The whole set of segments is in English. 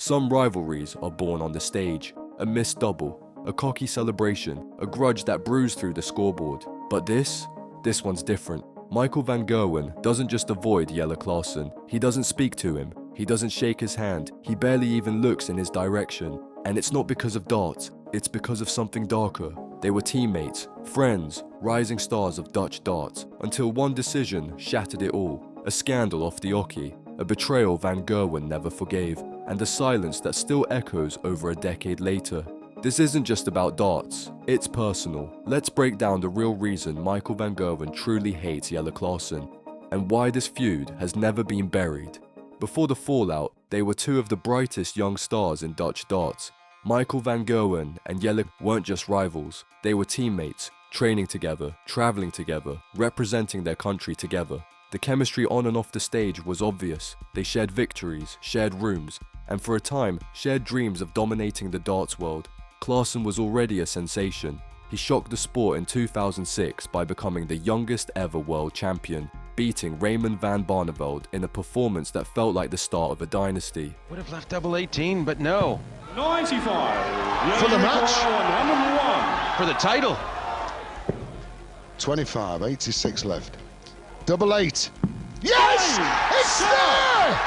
Some rivalries are born on the stage, a missed double, a cocky celebration, a grudge that brews through the scoreboard. But this one's different. Michael van Gerwen doesn't just avoid Jelle Klaasen, he doesn't speak to him, he doesn't shake his hand, he barely even looks in his direction. And it's not because of darts, it's because of something darker. They were teammates, friends, rising stars of Dutch darts, until one decision shattered it all. A scandal off the oche, a betrayal van Gerwen never forgave, and a silence that still echoes over a decade later. This isn't just about darts, it's personal. Let's break down the real reason Michael van Gerwen truly hates Jelle Klaasen, and why this feud has never been buried. Before the fallout, they were two of the brightest young stars in Dutch darts. Michael van Gerwen and Jelle weren't just rivals, they were teammates, training together, traveling together, representing their country together. The chemistry on and off the stage was obvious. They shared victories, shared rooms, and for a time, shared dreams of dominating the darts world. Klaasen was already a sensation. He shocked the sport in 2006 by becoming the youngest ever world champion, beating Raymond van Barneveld in a performance that felt like the start of a dynasty. Would have left double 18, but no. 95. For the match. For the title. 25, 86 left. Double 8. Yes! It's there!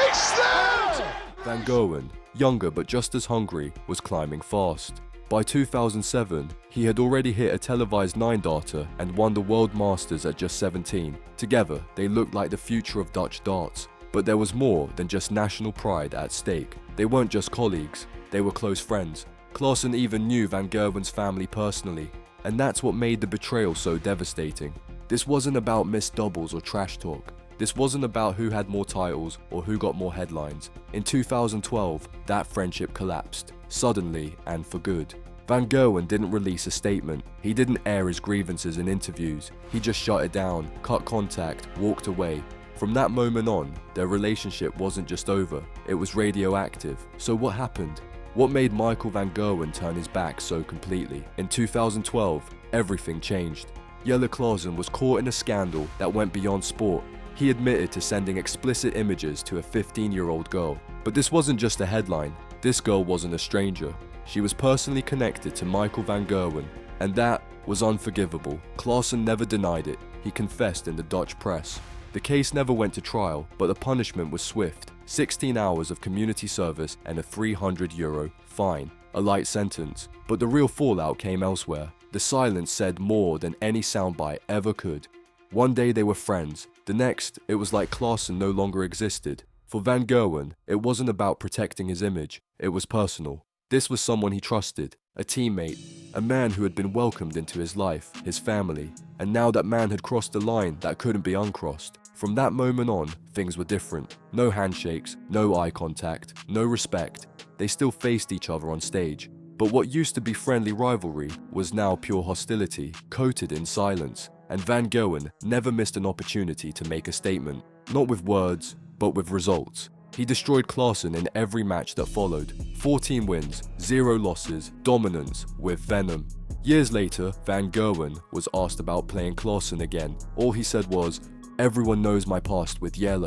It's there! Van Gerwen, younger but just as hungry, was climbing fast. By 2007, he had already hit a televised 9-darter and won the World Masters at just 17. Together, they looked like the future of Dutch darts. But there was more than just national pride at stake. They weren't just colleagues, they were close friends. Klaasen even knew Van Gerwen's family personally, and that's what made the betrayal so devastating. This wasn't about missed doubles or trash talk. This wasn't about who had more titles or who got more headlines. In 2012, that friendship collapsed, suddenly and for good. Van Gerwen didn't release a statement. He didn't air his grievances in interviews. He just shut it down, cut contact, walked away. From that moment on, their relationship wasn't just over, it was radioactive. So what happened? What made Michael van Gerwen turn his back so completely? In 2012, everything changed. Jelle Klaasen was caught in a scandal that went beyond sport. He admitted to sending explicit images to a 15-year-old girl. But this wasn't just a headline. This girl wasn't a stranger. She was personally connected to Michael van Gerwen, and that was unforgivable. Klaasen never denied it. He confessed in the Dutch press. The case never went to trial, but the punishment was swift. 16 hours of community service and a €300 fine. A light sentence. But the real fallout came elsewhere. The silence said more than any soundbite ever could. One day they were friends. The next, it was like Klaasen no longer existed. For Van Gerwen, it wasn't about protecting his image. It was personal. This was someone he trusted, a teammate, a man who had been welcomed into his life, his family. And now that man had crossed a line that couldn't be uncrossed. From that moment on, things were different. No handshakes, no eye contact, no respect. They still faced each other on stage. But what used to be friendly rivalry was now pure hostility, coated in silence. And Van Gerwen never missed an opportunity to make a statement. Not with words, but with results. He destroyed Klaasen in every match that followed. 14 wins, 0 losses, dominance with venom. Years later, Van Gerwen was asked about playing Klaasen again. All he said was, "Everyone knows my past with Jelle."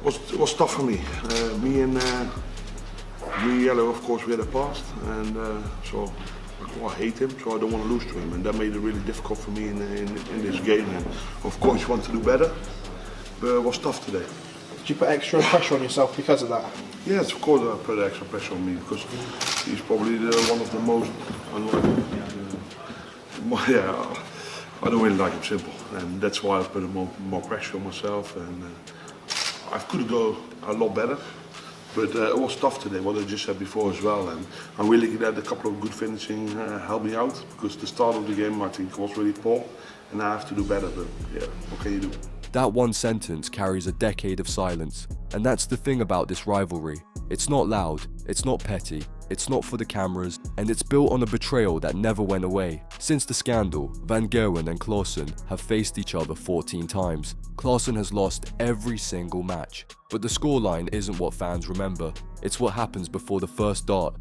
It was tough for me. Me and Jelle, of course, we had a past, and so I hate him, so I don't want to lose to him, and that made it really difficult for me in this game. And of course, you want to do better, but it was tough today. Did you put extra pressure on yourself because of that? Yes, of course, I put extra pressure on me because he's probably one of the most unlucky. Yeah, I don't really like him simple, and that's why I put more pressure on myself. And I could go a lot better. But it was tough today, what I just said before as well. And I'm really glad a couple of good finishing helped me out, because the start of the game I think was really poor, and I have to do better. But yeah, what can you do? That one sentence carries a decade of silence. And that's the thing about this rivalry. It's not loud, it's not petty, it's not for the cameras, and it's built on a betrayal that never went away. Since the scandal, Van Gerwen and Klaasen have faced each other 14 times. Klaasen has lost every single match. But the scoreline isn't what fans remember. It's what happens before the first dart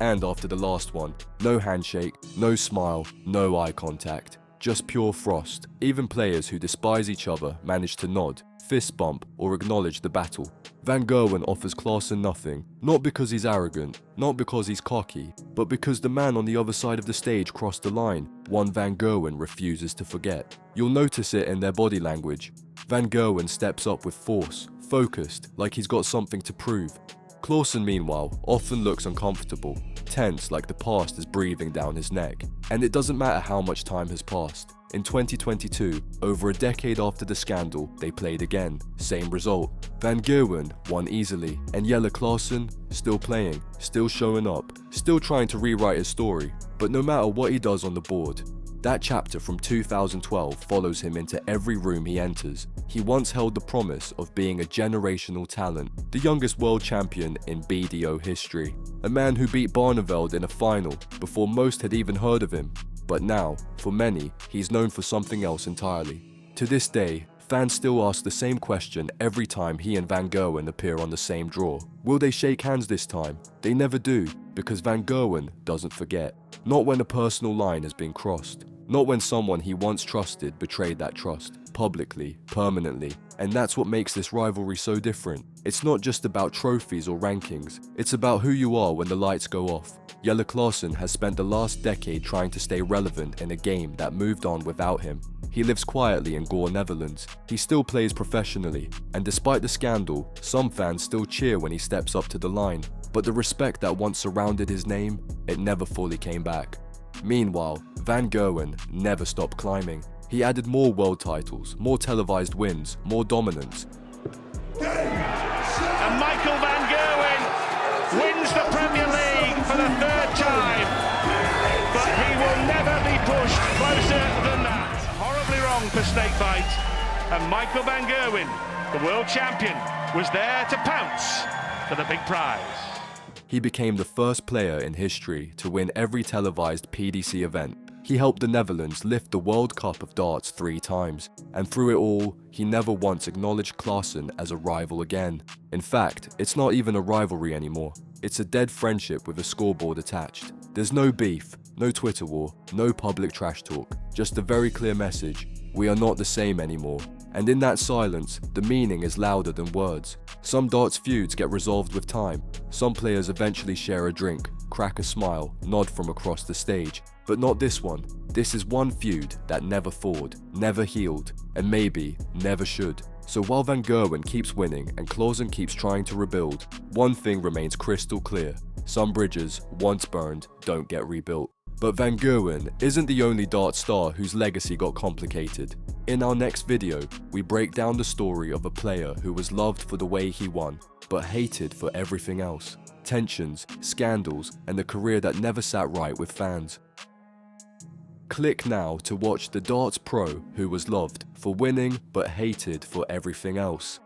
and after the last one. No handshake, no smile, no eye contact. Just pure frost. Even players who despise each other manage to nod, fist bump, or acknowledge the battle. Van Gerwen offers Klaasen nothing, not because he's arrogant, not because he's cocky, but because the man on the other side of the stage crossed the line, one Van Gerwen refuses to forget. You'll notice it in their body language. Van Gerwen steps up with force, focused, like he's got something to prove. Klaasen, meanwhile, often looks uncomfortable, tense like the past is breathing down his neck. And it doesn't matter how much time has passed. In 2022, over a decade after the scandal, they played again. Same result. Van Gerwen won easily, and Jelle Klaasen still playing, still showing up, still trying to rewrite his story. But no matter what he does on the board, that chapter from 2012 follows him into every room he enters. He once held the promise of being a generational talent, the youngest world champion in BDO history, a man who beat Barneveld in a final before most had even heard of him. But now, for many, he's known for something else entirely. To this day, fans still ask the same question every time he and Van Gerwen appear on the same draw. Will they shake hands this time? They never do, because Van Gerwen doesn't forget. Not when a personal line has been crossed. Not when someone he once trusted betrayed that trust, publicly, permanently. And that's what makes this rivalry so different. It's not just about trophies or rankings, it's about who you are when the lights go off. Jelle Klaasen has spent the last decade trying to stay relevant in a game that moved on without him. He lives quietly in Gore, Netherlands. He still plays professionally, and despite the scandal, some fans still cheer when he steps up to the line. But the respect that once surrounded his name, it never fully came back. Meanwhile, Van Gerwen never stopped climbing. He added more world titles, more televised wins, more dominance. And Michael Van Gerwen wins the Premier League for the third time. But he will never be pushed closer than that. Horribly wrong for snakebite. And Michael Van Gerwen, the world champion, was there to pounce for the big prize. He became the first player in history to win every televised PDC event. He helped the Netherlands lift the World Cup of Darts 3 times, and through it all, he never once acknowledged Klaasen as a rival again. In fact, it's not even a rivalry anymore. It's a dead friendship with a scoreboard attached. There's no beef, no Twitter war, no public trash talk, just a very clear message: we are not the same anymore. And in that silence, the meaning is louder than words. Some darts feuds get resolved with time. Some players eventually share a drink, crack a smile, nod from across the stage. But not this one. This is one feud that never thawed, never healed, and maybe never should. So while Van Gerwen keeps winning and Klaasen keeps trying to rebuild, one thing remains crystal clear: some bridges, once burned, don't get rebuilt. But Van Gerwen isn't the only dart star whose legacy got complicated. In our next video, we break down the story of a player who was loved for the way he won, but hated for everything else. Tensions, scandals, and a career that never sat right with fans. Click now to watch the darts pro who was loved for winning but hated for everything else.